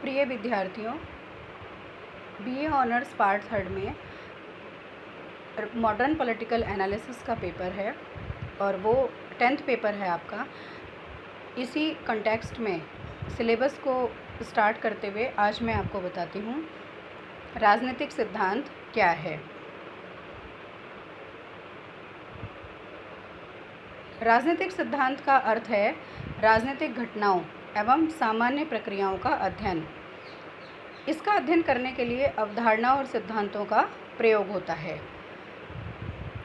प्रिय विद्यार्थियों, BA honours part third में मॉडर्न पॉलिटिकल एनालिसिस का पेपर है और वो 10th पेपर है आपका। इसी कंटेक्स्ट में सिलेबस को स्टार्ट करते हुए आज मैं आपको बताती हूँ राजनीतिक सिद्धांत क्या है। राजनीतिक सिद्धांत का अर्थ है राजनीतिक घटनाओं एवं सामान्य प्रक्रियाओं का अध्ययन। इसका अध्ययन करने के लिए अवधारणा और सिद्धांतों का प्रयोग होता है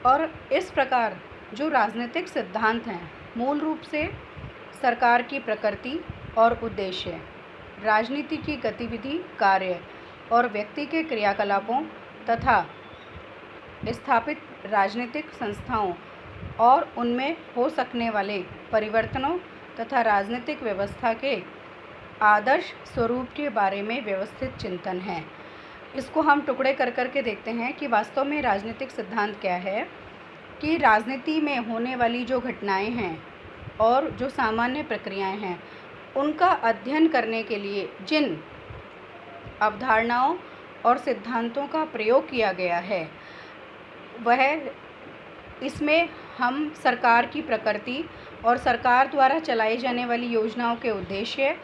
और इस प्रकार जो राजनीतिक सिद्धांत हैं मूल रूप से सरकार की प्रकृति और उद्देश्य, राजनीति की गतिविधि, कार्य और व्यक्ति के क्रियाकलापों तथा स्थापित राजनीतिक संस्थाओं और उनमें हो सकने वाले परिवर्तनों तथा राजनीतिक व्यवस्था के आदर्श स्वरूप के बारे में व्यवस्थित चिंतन है। इसको हम टुकड़े कर के देखते हैं कि वास्तव में राजनीतिक सिद्धांत क्या है। कि राजनीति में होने वाली जो घटनाएं हैं और जो सामान्य प्रक्रियाएं हैं उनका अध्ययन करने के लिए जिन अवधारणाओं और सिद्धांतों का प्रयोग किया गया है वह इसमें हम सरकार की प्रकृति और सरकार द्वारा चलाई जाने वाली योजनाओं के उद्देश्य,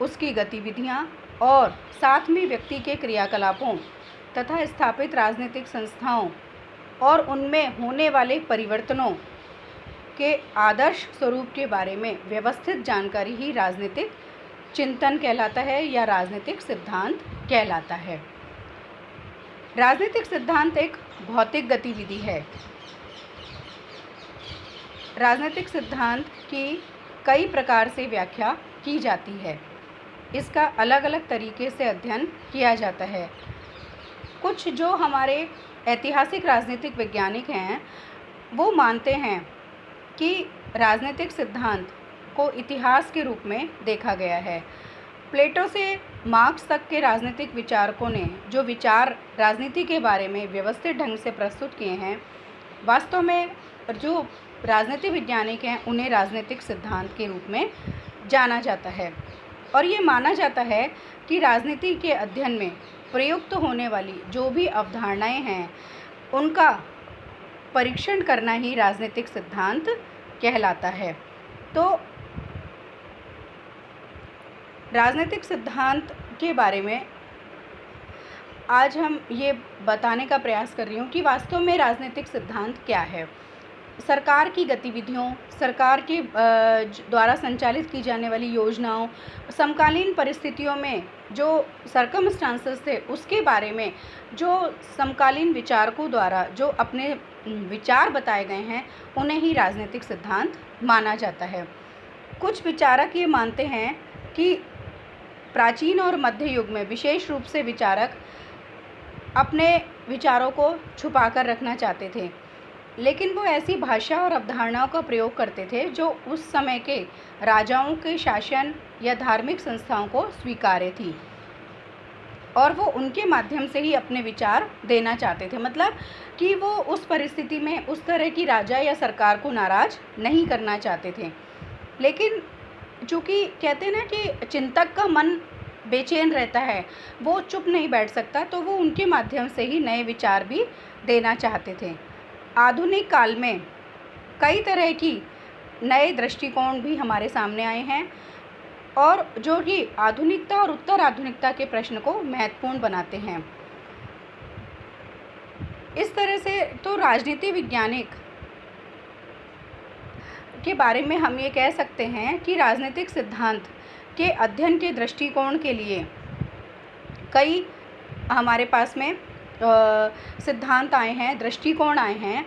उसकी गतिविधियां और साथ में व्यक्ति के क्रियाकलापों तथा स्थापित राजनीतिक संस्थाओं और उनमें होने वाले परिवर्तनों के आदर्श स्वरूप के बारे में व्यवस्थित जानकारी ही राजनीतिक चिंतन कहलाता है या राजनीतिक सिद्धांत कहलाता है। राजनीतिक सिद्धांत एक भौतिक गतिविधि है। राजनीतिक सिद्धांत की कई प्रकार से व्याख्या की जाती है। इसका अलग अलग तरीके से अध्ययन किया जाता है। कुछ जो हमारे ऐतिहासिक राजनीतिक वैज्ञानिक हैं वो मानते हैं कि राजनीतिक सिद्धांत को इतिहास के रूप में देखा गया है। प्लेटो से मार्क्स तक के राजनीतिक विचारकों ने जो विचार राजनीति के बारे में व्यवस्थित ढंग से प्रस्तुत किए हैं, वास्तव में जो राजनीति वैज्ञानिक हैं उन्हें राजनीतिक सिद्धांत के रूप में जाना जाता है। और ये माना जाता है कि राजनीति के अध्ययन में प्रयुक्त होने वाली जो भी अवधारणाएं हैं उनका परीक्षण करना ही राजनीतिक सिद्धांत कहलाता है। तो राजनीतिक सिद्धांत के बारे में आज हम ये बताने का प्रयास कर रही हूँ कि वास्तव में राजनीतिक सिद्धांत क्या है। सरकार की गतिविधियों, सरकार के द्वारा संचालित की जाने वाली योजनाओं, समकालीन परिस्थितियों में जो सर्कमस्टांसेस थे उसके बारे में जो समकालीन विचारकों द्वारा जो अपने विचार बताए गए हैं उन्हें ही राजनीतिक सिद्धांत माना जाता है। कुछ विचारक ये मानते हैं कि प्राचीन और मध्य युग में विशेष रूप से विचारक अपने विचारों को छुपा कर रखना चाहते थे, लेकिन वो ऐसी भाषा और अवधारणाओं का प्रयोग करते थे जो उस समय के राजाओं के शासन या धार्मिक संस्थाओं को स्वीकार्य थी और वो उनके माध्यम से ही अपने विचार देना चाहते थे। मतलब कि वो उस परिस्थिति में उस तरह की राजा या सरकार को नाराज़ नहीं करना चाहते थे। लेकिन चूँकि कहते हैं ना कि चिंतक का मन बेचैन रहता है, वो चुप नहीं बैठ सकता, तो वो उनके माध्यम से ही नए विचार भी देना चाहते थे। आधुनिक काल में कई तरह की नए दृष्टिकोण भी हमारे सामने आए हैं और जो कि आधुनिकता और उत्तर आधुनिकता के प्रश्न को महत्वपूर्ण बनाते हैं। इस तरह से तो राजनीति वैज्ञानिक के बारे में हम ये कह सकते हैं कि राजनीतिक सिद्धांत के अध्ययन के दृष्टिकोण के लिए कई हमारे पास में सिद्धांत आए हैं, दृष्टिकोण आए हैं।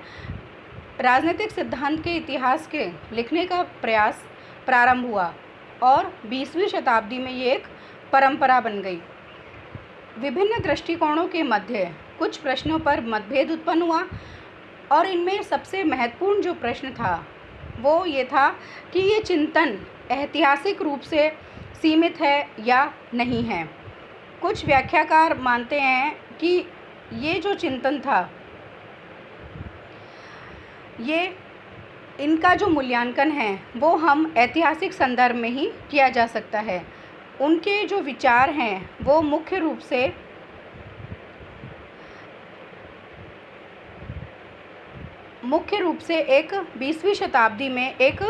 राजनीतिक सिद्धांत के इतिहास के लिखने का प्रयास प्रारंभ हुआ और 20वीं शताब्दी में ये एक परंपरा बन गई। विभिन्न दृष्टिकोणों के मध्य कुछ प्रश्नों पर मतभेद उत्पन्न हुआ और इनमें सबसे महत्वपूर्ण जो प्रश्न था वो ये था कि ये चिंतन ऐतिहासिक रूप से सीमित है या नहीं है। कुछ व्याख्याकार मानते हैं कि ये जो चिंतन था ये इनका जो मूल्यांकन है वो हम ऐतिहासिक संदर्भ में ही किया जा सकता है। उनके जो विचार हैं वो मुख्य रूप से एक 20वीं शताब्दी में एक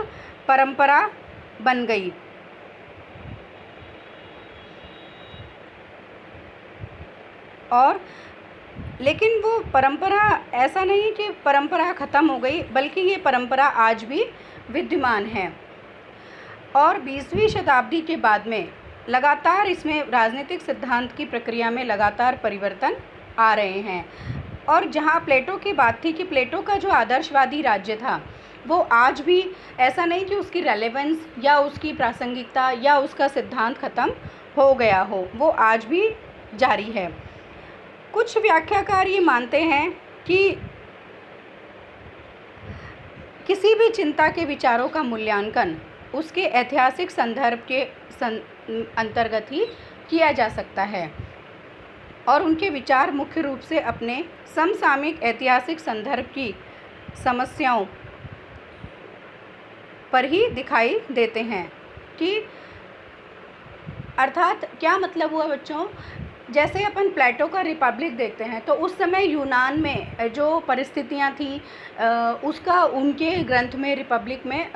परंपरा बन गई। और लेकिन वो परंपरा, ऐसा नहीं कि परंपरा ख़त्म हो गई, बल्कि ये परंपरा आज भी विद्यमान है। और 20वीं शताब्दी के बाद में लगातार इसमें राजनीतिक सिद्धांत की प्रक्रिया में लगातार परिवर्तन आ रहे हैं। और जहाँ प्लेटो की बात थी कि प्लेटो का जो आदर्शवादी राज्य था वो आज भी, ऐसा नहीं कि उसकी रेलेवेंस या उसकी प्रासंगिकता या उसका सिद्धांत ख़त्म हो गया हो, वो आज भी जारी है। कुछ व्याख्याकार ये मानते हैं कि किसी भी चिंता के विचारों का मूल्यांकन उसके ऐतिहासिक संदर्भ के अंतर्गत ही किया जा सकता है, और उनके विचार मुख्य रूप से अपने समसामयिक ऐतिहासिक संदर्भ की समस्याओं पर ही दिखाई देते हैं। कि अर्थात क्या मतलब हुआ बच्चों, जैसे अपन प्लेटो का रिपब्लिक देखते हैं तो उस समय यूनान में जो परिस्थितियां थी उसका उनके ग्रंथ में रिपब्लिक में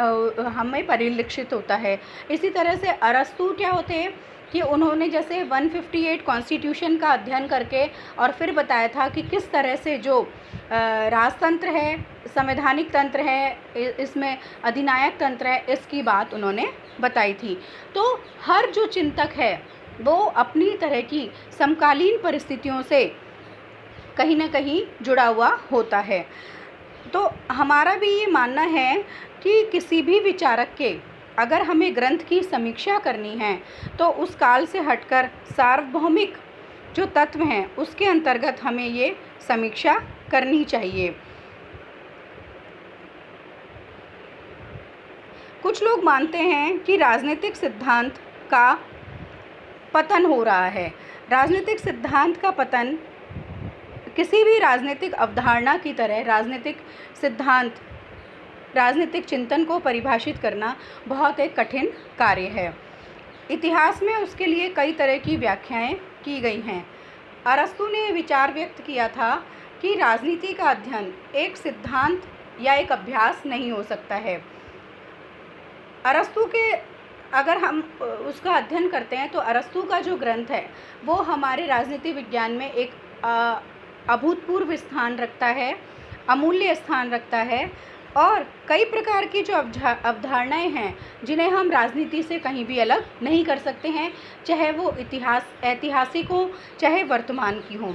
हमें परिलक्षित होता है। इसी तरह से अरस्तु क्या होते हैं कि उन्होंने जैसे 158 कॉन्स्टिट्यूशन का अध्ययन करके और फिर बताया था कि किस तरह से जो राजतंत्र है, संवैधानिक तंत्र है, इसमें अधिनायक तंत्र है, इसकी बात उन्होंने बताई थी। तो हर जो चिंतक है वो अपनी तरह की समकालीन परिस्थितियों से कहीं ना कहीं जुड़ा हुआ होता है। तो हमारा भी ये मानना है कि किसी भी विचारक के अगर हमें ग्रंथ की समीक्षा करनी है तो उस काल से हटकर सार्वभौमिक जो तत्व हैं उसके अंतर्गत हमें ये समीक्षा करनी चाहिए। कुछ लोग मानते हैं कि राजनीतिक सिद्धांत का पतन हो रहा है। राजनीतिक सिद्धांत का पतन किसी भी राजनीतिक अवधारणा की तरह राजनीतिक सिद्धांत, राजनीतिक चिंतन को परिभाषित करना बहुत एक कठिन कार्य है। इतिहास में उसके लिए कई तरह की व्याख्याएं की गई हैं। अरस्तु ने विचार व्यक्त किया था कि राजनीति का अध्ययन एक सिद्धांत या एक अभ्यास नहीं हो सकता है। अरस्तु के अगर हम उसका अध्ययन करते हैं तो अरस्तु का जो ग्रंथ है वो हमारे राजनीति विज्ञान में एक अभूतपूर्व स्थान रखता है, अमूल्य स्थान रखता है। और कई प्रकार की जो अवधारणाएं हैं जिन्हें हम राजनीति से कहीं भी अलग नहीं कर सकते हैं, चाहे वो ऐतिहासिक हो चाहे वर्तमान की हो।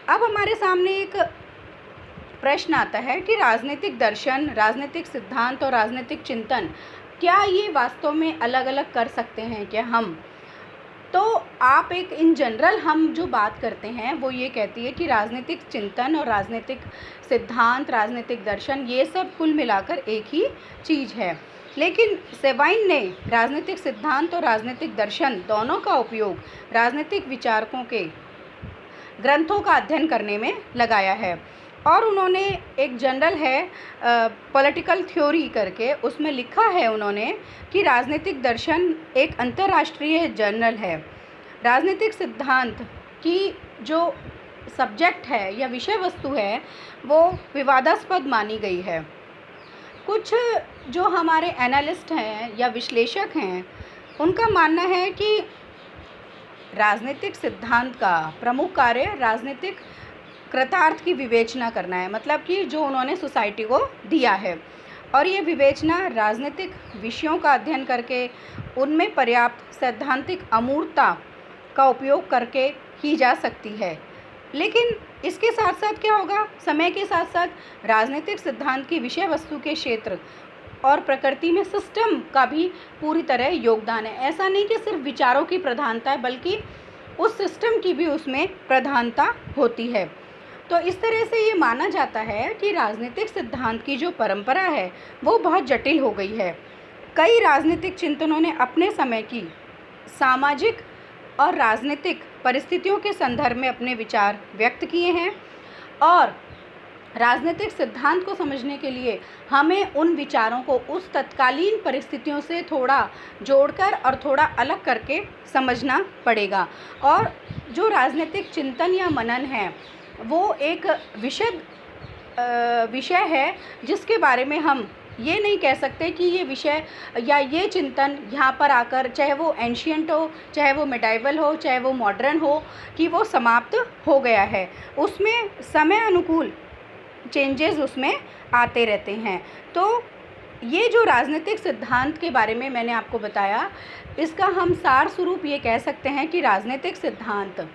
अब हमारे सामने एक प्रश्न आता है कि राजनीतिक दर्शन, राजनीतिक सिद्धांत और राजनीतिक चिंतन क्या ये वास्तव में अलग अलग कर सकते हैं क्या हम? तो आप एक इन जनरल हम जो बात करते हैं वो ये कहती है कि राजनीतिक चिंतन और राजनीतिक सिद्धांत, राजनीतिक दर्शन, ये सब कुल मिलाकर एक ही चीज़ है। लेकिन सेवाइन ने राजनीतिक सिद्धांत और राजनीतिक दर्शन दोनों का उपयोग राजनीतिक विचारकों के ग्रंथों का अध्ययन करने में लगाया है। और उन्होंने एक जनरल है पॉलिटिकल थ्योरी करके, उसमें लिखा है उन्होंने कि राजनीतिक दर्शन एक अंतर्राष्ट्रीय जर्नल है। राजनीतिक सिद्धांत की जो सब्जेक्ट है या विषय वस्तु है वो विवादास्पद मानी गई है। कुछ जो हमारे एनालिस्ट हैं या विश्लेषक हैं उनका मानना है कि राजनीतिक सिद्धांत का प्रमुख कार्य राजनीतिक कृतार्थ की विवेचना करना है, मतलब कि जो उन्होंने सोसाइटी को दिया है। और ये विवेचना राजनीतिक विषयों का अध्ययन करके उनमें पर्याप्त सैद्धांतिक अमूर्तता का उपयोग करके की जा सकती है। लेकिन इसके साथ साथ क्या होगा, समय के साथ साथ राजनीतिक सिद्धांत की विषय वस्तु के क्षेत्र और प्रकृति में सिस्टम का भी पूरी तरह योगदान है। ऐसा नहीं कि सिर्फ विचारों की प्रधानता है, बल्कि उस सिस्टम की भी उसमें प्रधानता होती है। तो इस तरह से ये माना जाता है कि राजनीतिक सिद्धांत की जो परंपरा है वो बहुत जटिल हो गई है। कई राजनीतिक चिंतनों ने अपने समय की सामाजिक और राजनीतिक परिस्थितियों के संदर्भ में अपने विचार व्यक्त किए हैं और राजनीतिक सिद्धांत को समझने के लिए हमें उन विचारों को उस तत्कालीन परिस्थितियों से थोड़ा जोड़कर और थोड़ा अलग करके समझना पड़ेगा। और जो राजनीतिक चिंतन या मनन है वो एक विषय है जिसके बारे में हम ये नहीं कह सकते कि ये विषय या ये चिंतन यहाँ पर आकर, चाहे वो एंशियंट हो, चाहे वो मिडाइवल हो, चाहे वो मॉडर्न हो, कि वो समाप्त हो गया है। उसमें समय अनुकूल चेंजेस उसमें आते रहते हैं। तो ये जो राजनीतिक सिद्धांत के बारे में मैंने आपको बताया, इसका हम सार स्वरूप ये कह सकते हैं कि राजनीतिक सिद्धांत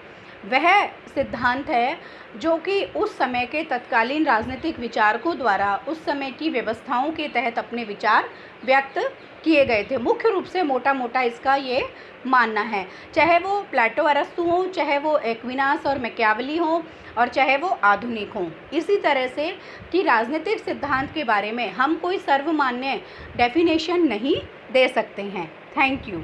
वह सिद्धांत है जो कि उस समय के तत्कालीन राजनीतिक विचारकों द्वारा उस समय की व्यवस्थाओं के तहत अपने विचार व्यक्त किए गए थे। मुख्य रूप से मोटा मोटा इसका ये मानना है, चाहे वो प्लेटो अरस्तु हो, चाहे वो एक्विनास और मैकियावेली हो, और चाहे वो आधुनिक हों। इसी तरह से कि राजनीतिक सिद्धांत के बारे में हम कोई सर्वमान्य डेफिनेशन नहीं दे सकते हैं। Thank you.